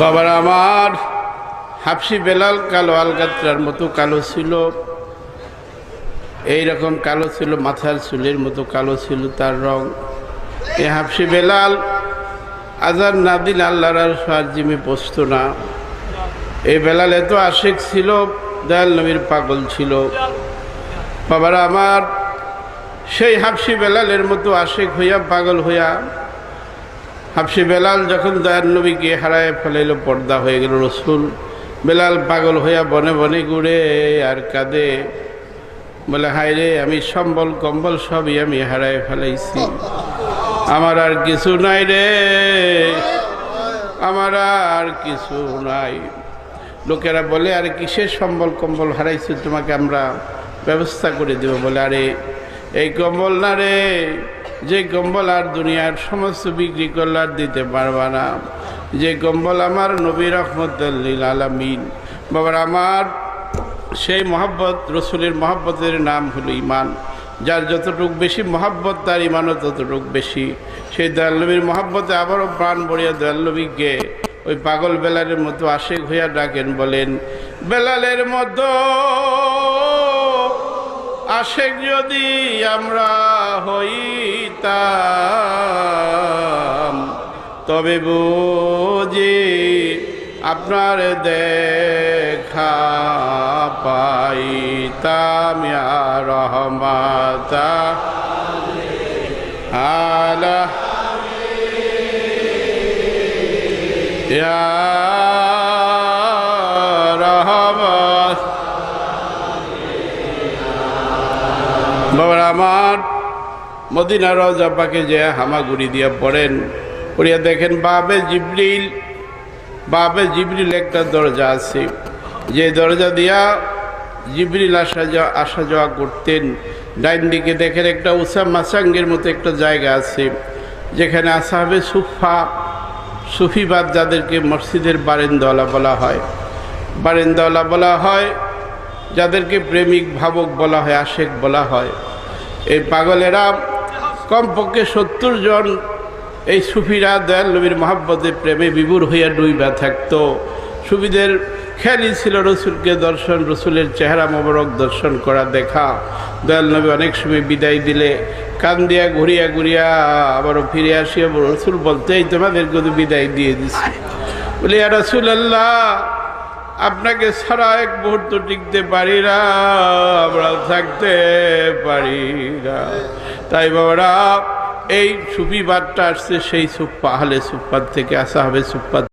বাবার আমার হাফসি বেলাল কালো আলগাত্রার মতো কালো ছিল, এইরকম কালো ছিল, মাথার চুলের মতো কালো ছিল তার রং। এই হাফসি বেলাল আজান না দিন আল্লাহর আরশ জিমে পৌঁছত না। এই বেলাল এত আশিক ছিল, দয়াল নবীর পাগল ছিল। বাবার আমার সেই হাফসি বেলালের মতো আশিক হইয়া পাগল হইয়া হাফসি বেলাল যখন দয়াল নবীকে হারায় ফেলাইল, পর্দা হয়ে গেল রসুল, বেলাল পাগল হইয়া বনে বনে ঘুরে আর কাঁদে, বলে হায় রে, আমি সম্বল কম্বল সবই আমি হারায় ফেলাইছি, আমার আর কিছু নাই রে, আমার আর কিছু নাই। লোকেরা বলে, আরে কিসের সম্বল কম্বল হারাইছে, তোমাকে আমরা ব্যবস্থা করে দেব। বলে, আরে এই কম্বল না রে, যে কম্বল আর দুনিয়ার সমস্ত বিক্রি করলে আর দিতে পারবা না, যে কম্বল আমার নবী রহমতুল লিল আলামিন। বাবার আমার সেই মহব্বত, রসুলের মহব্বতের নাম হলো ইমান। যার যতটুক বেশি মহব্বত তার ইমানও ততটুক বেশি। সেই দয়াল নবীর মহব্বতে আবারও প্রাণ ভরিয়া দয়াল নবীকে ওই পাগল বেলালের মতো আশিক হইয়া ডাকেন, বলেন, বেলালের মতো আশিক যদি আমরা হইতাম, তবে বুঝি আপনার দেখা পাইতাম ইয়া রহমাতা আলা ইয়া রহমত। বাবার আমার মদিনা রওজা পাকে যে হামাগুড়ি দিয়া পড়েন, পড়িয়া দেখেন বাবে জিবরিল একটা দরজা আছে, যে দরজা দিয়া জিবরিল আসা যাওয়া করতেন। ডাইন দিকে দেখেন একটা উষা মাসাঙ্গের মতো একটা জায়গা আছে, যেখানে আসহাবে সুফা, সুফিবাদ, যাদেরকে মসজিদের বারেন্দাওয়ালা বলা হয়, বারেন্দাওয়ালা বলা হয়, যাদেরকে প্রেমিক ভাবক বলা হয়, আশেক বলা হয়। এই পাগলেরা কমপক্ষে 70 জন এই সুফিরা দয়াল নবীর মহব্বতে প্রেমে বিভোর হইয়া ডুইবা থাকতো। সুফিদের খেয়ালই ছিল রসুলকে দর্শন, রসুলের চেহারা মোবারক দর্শন করা, দেখা। দয়াল নবী অনেক সময় বিদায় দিলে কান দিয়া ঘুরিয়া ঘুরিয়া আবারও ফিরে আসিয়া রসুল বলতে, এই তোমাদেরকে তো বিদায় দিয়ে দিছি। বলি, ইয়া রাসূলুল্লাহ, আপনাকে ছাড়া এক মুহূর্ত টিকতে পারি না, আমরা থাকতে পারি না। তাই বাবারা, এই সুফিবাদটা আসছে সেই সুফা, আহলে সুফাত থেকে, আসহাবে সুফাত।